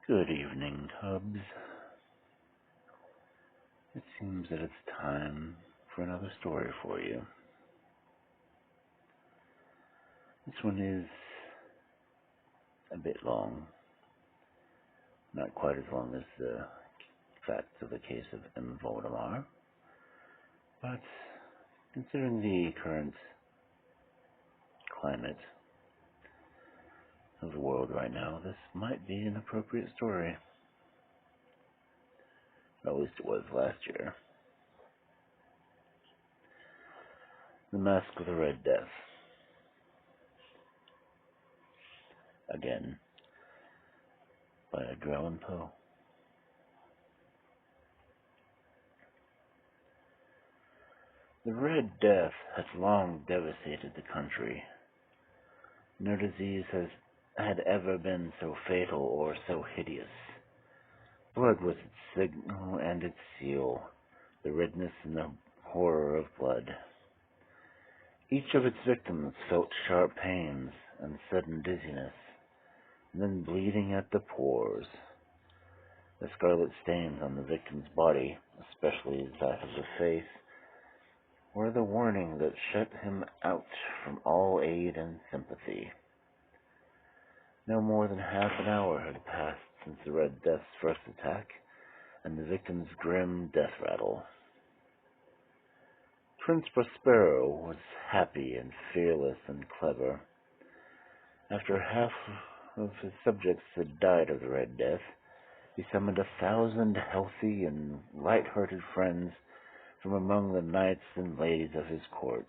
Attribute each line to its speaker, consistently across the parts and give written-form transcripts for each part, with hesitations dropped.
Speaker 1: Good evening, Cubs. It seems that it's time for another story for you. This one is a bit long, not quite as long as the facts of the case of M. Voldemar, but considering the current climate of the world right now, this might be an appropriate story. At least it was last year. The Masque of the Red Death. Again, by Edgar Allan Poe. The Red Death has long devastated the country. No disease had ever been so fatal or so hideous. Blood was its signal and its seal, the redness and the horror of blood. Each of its victims felt sharp pains and sudden dizziness, and then bleeding at the pores. The scarlet stains on the victim's body, especially that of the face, were the warning that shut him out from all aid and sympathy. No more than half an hour had passed since the Red Death's first attack, and the victim's grim death rattle. Prince Prospero was happy and fearless and clever. After half of his subjects had died of the Red Death, he summoned 1,000 healthy and light-hearted friends from among the knights and ladies of his court.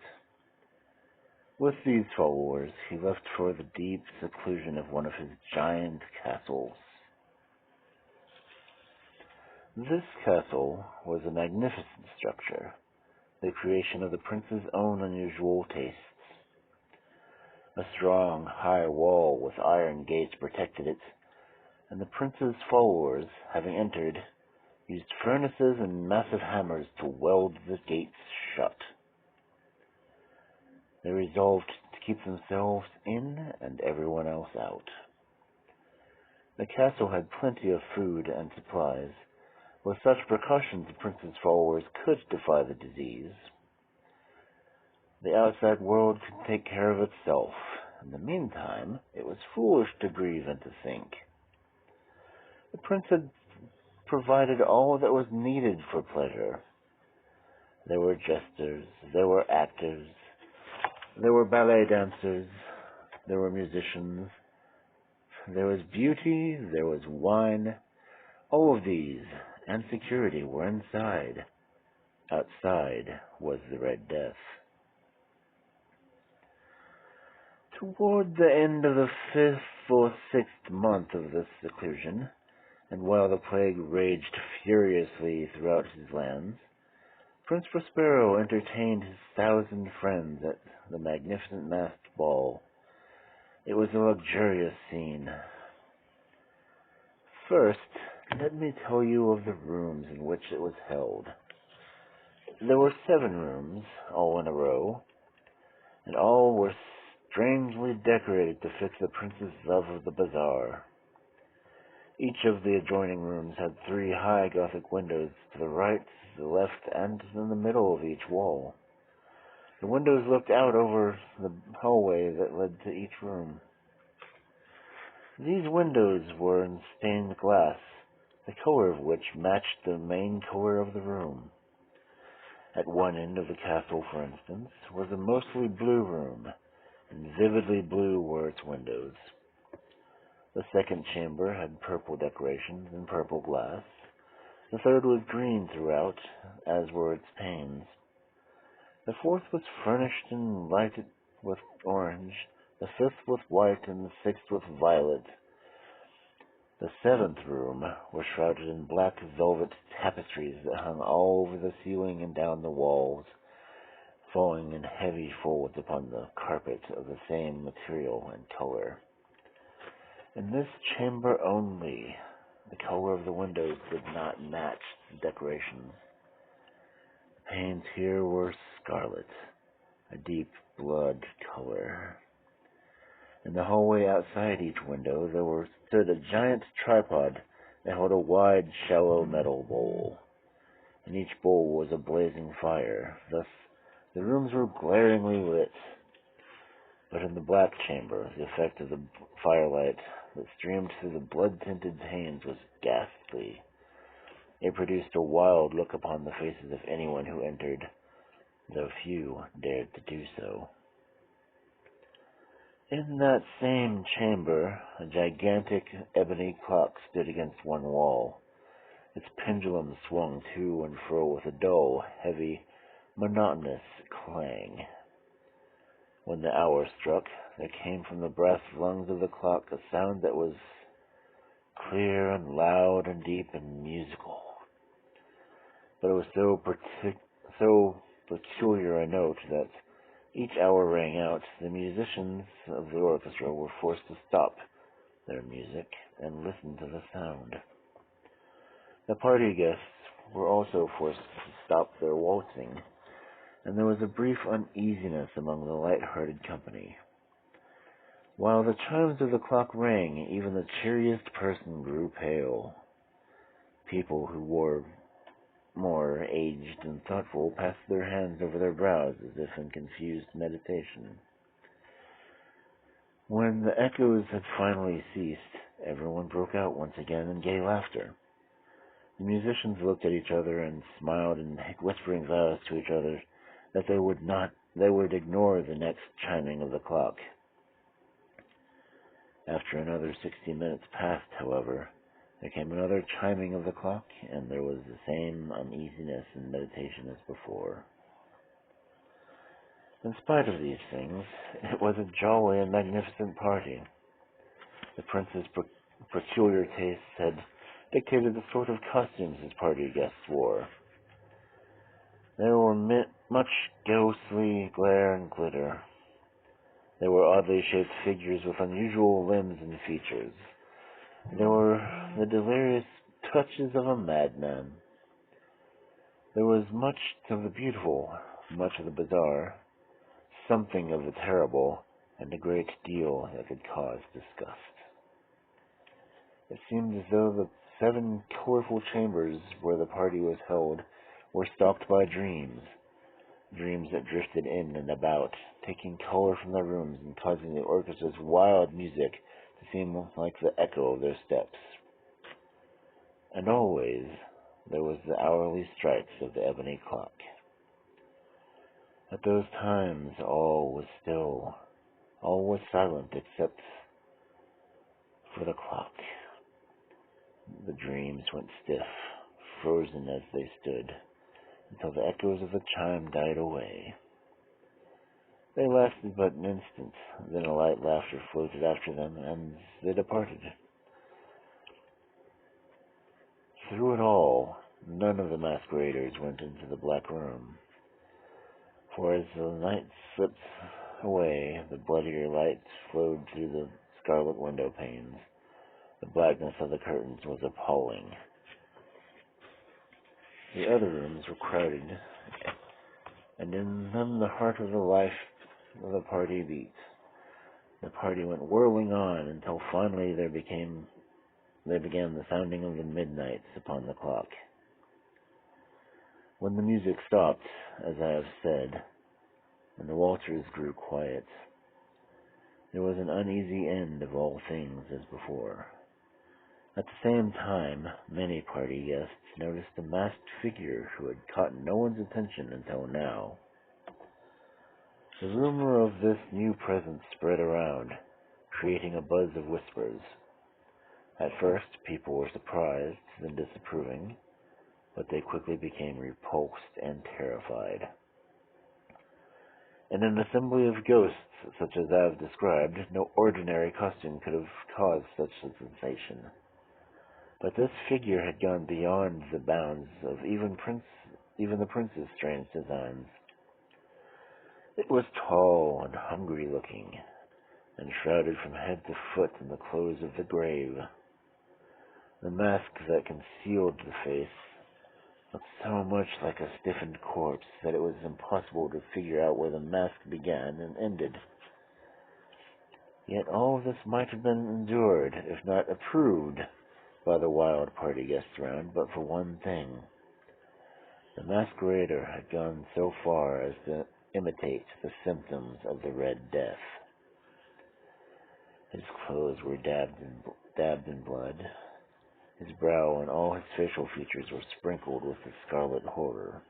Speaker 1: With these followers, he left for the deep seclusion of one of his giant castles. This castle was a magnificent structure, the creation of the prince's own unusual tastes. A strong, high wall with iron gates protected it, and the prince's followers, having entered, used furnaces and massive hammers to weld the gates shut. They resolved to keep themselves in and everyone else out. The castle had plenty of food and supplies. With such precautions, the prince's followers could defy the disease. The outside world could take care of itself. In the meantime, it was foolish to grieve and to think. The prince had provided all that was needed for pleasure. There were jesters, there were actors, there were ballet dancers, there were musicians, there was beauty, there was wine. All of these and security were inside. Outside was the Red Death. Toward the end of the 5th or 6th month of this seclusion, and while the plague raged furiously throughout his lands, Prince Prospero entertained his 1,000 friends at the magnificent masked ball. It was a luxurious scene. First, let me tell you of the rooms in which it was held. There were 7 rooms, all in a row, and all were strangely decorated to fix the prince's love of the bazaar. Each of the adjoining rooms had 3 high Gothic windows to the right, the left, and in the middle of each wall. The windows looked out over the hallway that led to each room. These windows were in stained glass, the color of which matched the main color of the room. At one end of the castle, for instance, was a mostly blue room, and vividly blue were its windows. The second chamber had purple decorations and purple glass. The third was green throughout, as were its panes. The fourth was furnished and lighted with orange, the 5th with white, and the 6th with violet. The 7th room was shrouded in black velvet tapestries that hung all over the ceiling and down the walls, falling in heavy folds upon the carpet of the same material and color. In this chamber only, the color of the windows did not match the decorations. The panes here were scarlet, a deep blood color. In the hallway outside each window there stood a giant tripod that held a wide, shallow metal bowl. In each bowl was a blazing fire. Thus, the rooms were glaringly lit. But in the black chamber, the effect of the firelight that streamed through the blood-tinted panes was ghastly. It produced a wild look upon the faces of anyone who entered, though few dared to do so. In that same chamber, a gigantic ebony clock stood against one wall. Its pendulum swung to and fro with a dull, heavy, monotonous clang. When the hour struck, there came from the brass lungs of the clock a sound that was clear and loud and deep and musical. But it was so peculiar a note that each hour rang out, the musicians of the orchestra were forced to stop their music and listen to the sound. The party guests were also forced to stop their waltzing, and there was a brief uneasiness among the light-hearted company. While the chimes of the clock rang, even the cheeriest person grew pale. People who were more aged and thoughtful passed their hands over their brows as if in confused meditation. When the echoes had finally ceased, everyone broke out once again in gay laughter. The musicians looked at each other and smiled in whispering vows to each other that they would ignore the next chiming of the clock. After another 60 minutes passed, however, there came another chiming of the clock, and there was the same uneasiness and meditation as before. In spite of these things, it was a jolly and magnificent party. The prince's peculiar tastes had dictated the sort of costumes his party guests wore. There were much ghostly glare and glitter. There were oddly shaped figures with unusual limbs and features. There were the delirious touches of a madman. There was much of the beautiful, much of the bizarre, something of the terrible, and a great deal that could cause disgust. It seemed as though the 7 colorful chambers where the party was held were stocked by dreams that drifted in and about, taking color from the rooms and causing the orchestra's wild music to seem like the echo of their steps. And always there was the hourly strikes of the ebony clock. At those times all was still, all was silent except for the clock. The dreams went stiff, frozen as they stood, until the echoes of the chime died away. They lasted but an instant, then a light laughter floated after them, and they departed. Through it all, none of the masqueraders went into the black room, for as the night slipped away, the bloodier light flowed through the scarlet window panes. The blackness of the curtains was appalling. The other rooms were crowded, and in them the heart of the life of the party beat. The party went whirling on until finally there began the sounding of the midnights upon the clock. When the music stopped, as I have said, and the waltzers grew quiet, there was an uneasy end of all things as before. At the same time, many party guests noticed a masked figure who had caught no one's attention until now. The rumor of this new presence spread around, creating a buzz of whispers. At first, people were surprised, then disapproving, but they quickly became repulsed and terrified. In an assembly of ghosts such as I have described, no ordinary costume could have caused such a sensation. But this figure had gone beyond the bounds of even the prince's strange designs. It was tall and hungry-looking, and shrouded from head to foot in the clothes of the grave. The mask that concealed the face looked so much like a stiffened corpse that it was impossible to figure out where the mask began and ended. Yet all of this might have been endured, if not approved, by the wild party guests around, but for one thing. The masquerader had gone so far as to imitate the symptoms of the Red Death. His clothes were dabbed in blood. His brow and all his facial features were sprinkled with the scarlet horror.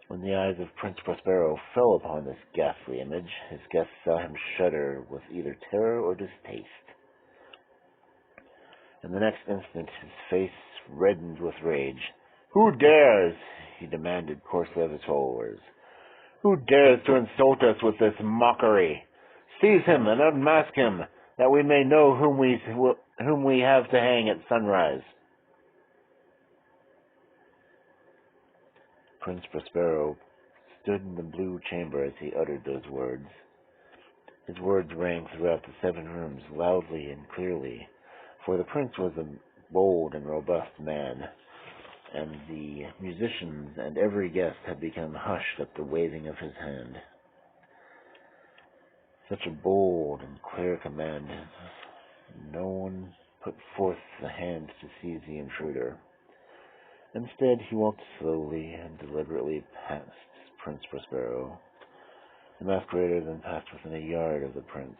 Speaker 1: When the eyes of Prince Prospero fell upon this ghastly image, his guests saw him shudder with either terror or distaste. In the next instant, his face reddened with rage. "Who dares?" he demanded coarsely of his followers. "Who dares to insult us with this mockery? Seize him and unmask him, that we may know whom we have to hang at sunrise." Prince Prospero stood in the blue chamber as he uttered those words. His words rang throughout the 7 rooms loudly and clearly, for the prince was a bold and robust man, and the musicians and every guest had become hushed at the waving of his hand. Such a bold and clear command, no one put forth the hand to seize the intruder. Instead, he walked slowly and deliberately past Prince Prospero. The masquerader then passed within a yard of the prince,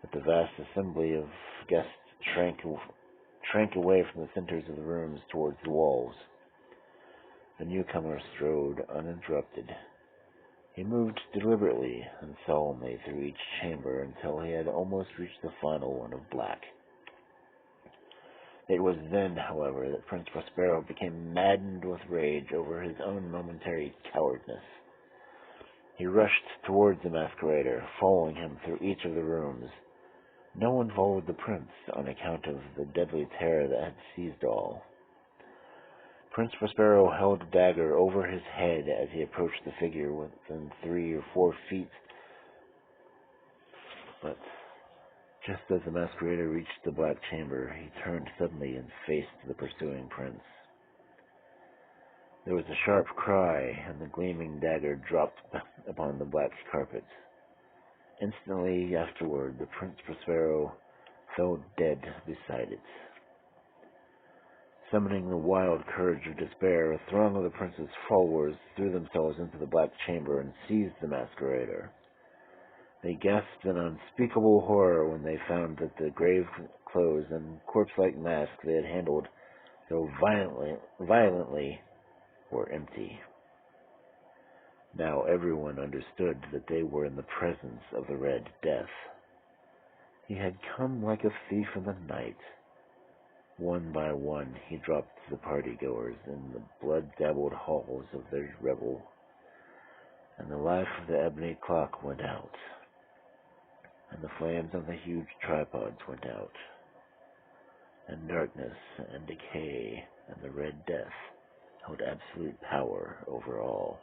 Speaker 1: but the vast assembly of guests shrank away from the centers of the rooms towards the walls. The newcomer strode uninterrupted. He moved deliberately and solemnly through each chamber until he had almost reached the final one of black. It was then, however, that Prince Prospero became maddened with rage over his own momentary cowardness. He rushed towards the masquerader, following him through each of the rooms. No one followed the prince on account of the deadly terror that had seized all. Prince Prospero held a dagger over his head as he approached the figure within 3 or 4 feet. But just as the masquerader reached the black chamber, he turned suddenly and faced the pursuing prince. There was a sharp cry, and the gleaming dagger dropped upon the black carpet. Instantly afterward, the Prince Prospero fell dead beside it. Summoning the wild courage of despair, a throng of the prince's followers threw themselves into the black chamber and seized the masquerader. They gasped in unspeakable horror when they found that the grave clothes and corpse-like mask they had handled so violently were empty. Now everyone understood that they were in the presence of the Red Death. He had come like a thief in the night. One by one, he dropped the party-goers in the blood-dabbled halls of their revel, and the life of the ebony clock went out, and the flames of the huge tripods went out, and darkness and decay and the Red Death held absolute power over all.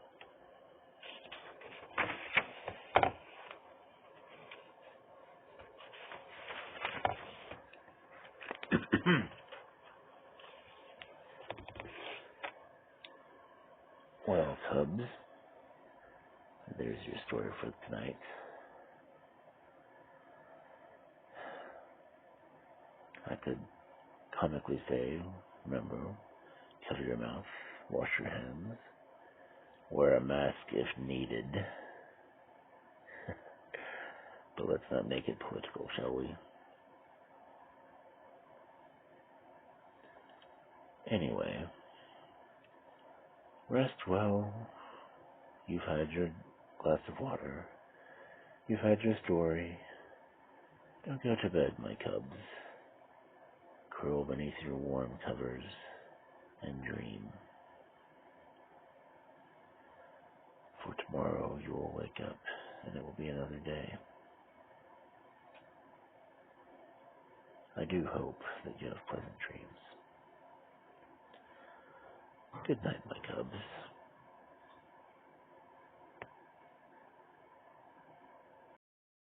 Speaker 1: Well, Cubs, there's your story for tonight. I could comically say, remember, cover your mouth, wash your hands, wear a mask if needed. But let's not make it political, shall we? Anyway, rest well. You've had your glass of water. You've had your story. Don't go to bed, my cubs. Curl beneath your warm covers and dream. For tomorrow you will wake up and it will be another day. I do hope that you have pleasant dreams. Good night, my cubs.